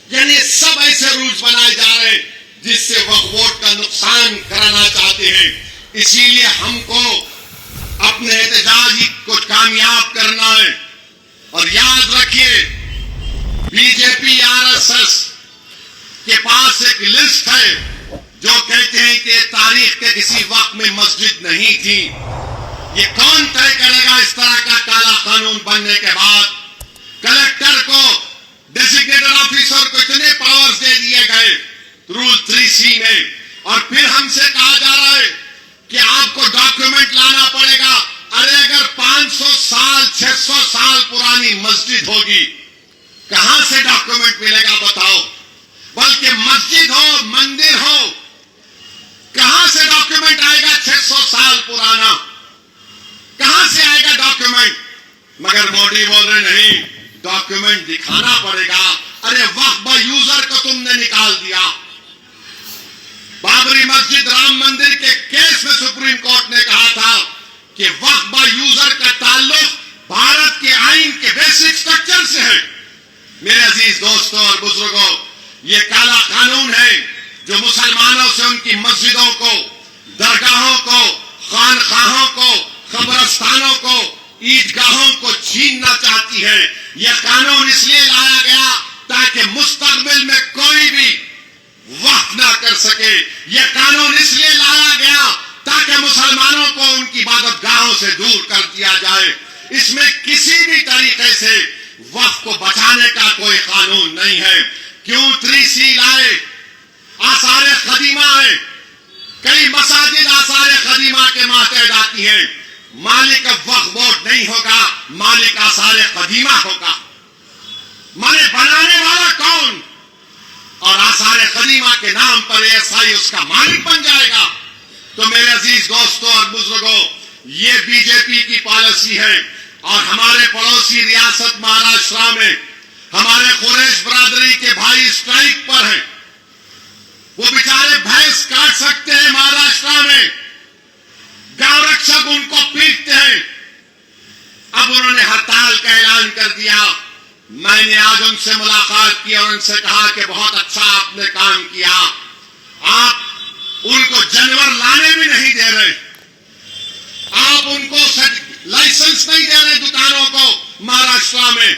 یعنی سب ایسے رولز بنائے جا رہے ہیں جس سے وقف بورڈ کا نقصان کرانا چاہتے ہیں. اسی لیے ہم کو اپنے احتجاج کو کامیاب کرنا ہے. اور یاد رکھیے B J P R S S کے پاس ایک لسٹ ہے جو کہتے ہیں کہ تاریخ کے کسی وقت میں مسجد نہیں تھی. یہ کون طے کرے گا اس طرح کا کالا قانون بننے کے بعد؟ کلیکٹر کو ڈیزگنیٹڈ آفیسر کو اتنے پاورز دے دیے گئے رول 3C میں، اور پھر ہم سے کہا جا رہا ہے کہ آپ کو ڈاکیومنٹ لانا پڑے گا. ارے اگر 500 سال 600 سال پرانی مسجد ہوگی کہاں سے ڈاکیومنٹ ملے گا بتاؤ؟ بلکہ مسجد ہو مندر ہو کہاں سے ڈاکیومنٹ آئے گا 600 سال پرانا؟ کہاں سے آئے گا ڈاکیومنٹ؟ مگر مودی بول رہے نہیں، ڈاکیومنٹ دکھانا پڑے گا. ارے وقف با یوزر کو تم نے نکال دیا. بابری مسجد رام مندر کے کیس میں سپریم کورٹ نے کہا تھا کہ وقف با یوزر کا تعلق بھارت کے آئین کے بیسک سٹرکچر سے ہے. میرے عزیز دوستوں اور بزرگوں، یہ کالا قانون ہے جو مسلمانوں سے ان کی مسجدوں کو، درگاہوں کو، خانقاہوں کو، قبرستانوں کو، عیدگاہوں کو چھیننا چاہتی ہے. یہ قانون اس لیے لایا گیا تاکہ مستقبل میں کوئی بھی وقف نہ کر سکے. یہ قانون اس لیے لایا گیا تاکہ مسلمانوں کو ان کی عبادت گاہوں سے دور کر دیا جائے. اس میں کسی بھی طریقے سے وقف کو بچانے کا کوئی قانون نہیں ہے. کیوں 3C لائے؟ آثار قدیمہ ہے. کئی مساجد آثار قدیمہ کے ماتحت آتی ہیں. مالک اب وقف بورڈ نہیں ہوگا، مالک آثار قدیمہ ہوگا. مانے بنانے والا کون؟ اور آثار قدیمہ کے نام پر ایسائی اس کا مالک بن جائے گا. تو میرے عزیز دوستوں اور بزرگوں، یہ بی جے پی کی پالیسی ہے. اور ہمارے پڑوسی ریاست مہاراشٹرا میں ہمارے قریش برادری کے بھائی اسٹرائک پر ہیں. وہ بیچارے بھینس کاٹ سکتے ہیں مہاراشٹرا میں، گاؤں رکشک ان کو پیٹتے ہیں. اب انہوں نے ہڑتال کا اعلان کر دیا. میں نے آج ان سے ملاقات کی اور ان سے کہا کہ بہت اچھا آپ نے کام کیا. آپ ان کو جانور لانے بھی نہیں دے رہے، آپ ان کو لائسنس نہیں دے رہے دکانوں کو مہاراشٹرا میں.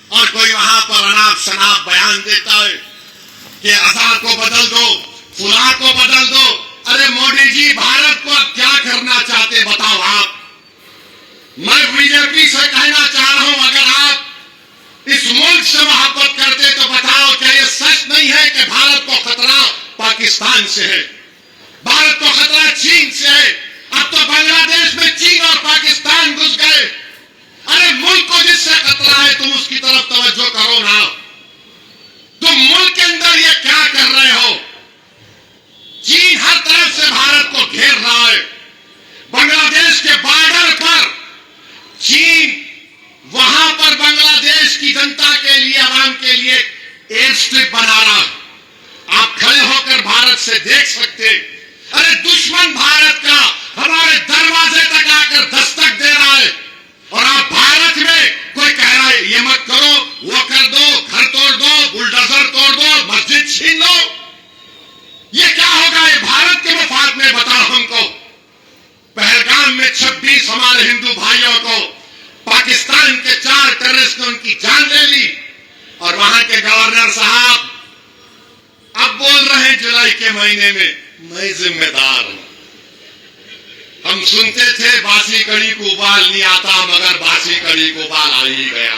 اور کوئی وہاں پر اناپ شناپ بیان دیتا ہے کہ ازا کو بدل دو، فلاں کو بدل دو. ارے مودی جی، بھارت کو اب کیا کرنا چاہتے بتاؤ آپ؟ میں بی جے پی سے کہنا چاہ رہا ہوں، اگر آپ اس ملک سے محبت کرتے تو بتاؤ کیا یہ سچ نہیں ہے کہ بھارت کو خطرہ پاکستان سے ہے، بھارت کو خطرہ چین سے ہے؟ اب تو بنگلہ دیش میں چین اور پاکستان گھس گئے. ارے ملک کو جس سے خطرہ ہے تم اس کی طرف توجہ کرو نا. تم ملک کے اندر یہ کیا کر رہے ہو؟ چین ہر طرف سے بھارت کو گھیر رہا ہے. بنگلہ دیش کے بارڈر پر چین وہاں پر بنگلہ دیش کی جنتا کے لیے، عوام کے لیے ایئر اسٹرپ بنا رہا. آپ کھڑے ہو کر بھارت سے دیکھ سکتے. ارے دشمن بھارت کا ہمارے دروازے تک آ کر دستک دے رہا ہے، اور آپ بھارت میں کوئی کہہ رہا ہے یہ مت کرو، وہ کر دو، گھر توڑ دو، بلڈوزر توڑ دو، مسجد چھین لو. یہ کیا ہوگا؟ یہ بھارت کے مفاد میں بتاؤ ہم کو. پہلگام میں 26 ہمارے ہندو بھائیوں کو پاکستان کے 4 ٹیررسٹ نے ان کی جان لے لی، اور وہاں کے گورنر صاحب اب بول رہے ہیں جولائی کے مہینے میں ذمہ دار ہوں. ہم سنتے تھے باسی کڑی کو ابال نہیں آتا، مگر باسی کڑی کو ابال آ ہی گیا.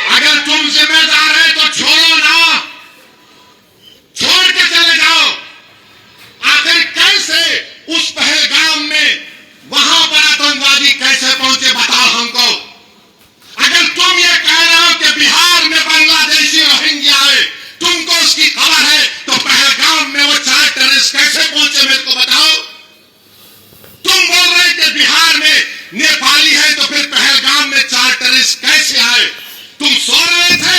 اگر تم ذمہ دار ہے تو چھوڑو نا، چھوڑ کے چلے جاؤ. آخر کیسے اس پہلگام میں وہاں پر آتنکوادی کیسے پہنچے بتاؤ ہم کو. اگر تم یہ کہہ رہے ہو کہ بہار میں بنگلہ دیشی روہنگیا ہے، تم کو اس کی خبر ہے، تو پہلگام میں وہ 4 ٹیررسٹ کیسے پہنچے میرے کو بتاؤ. تم بول رہے کہ بہار میں نیپالی ہے، تو پھر پہلگام میں 4 ٹیررسٹ کیسے آئے؟ تم سو رہے تھے؟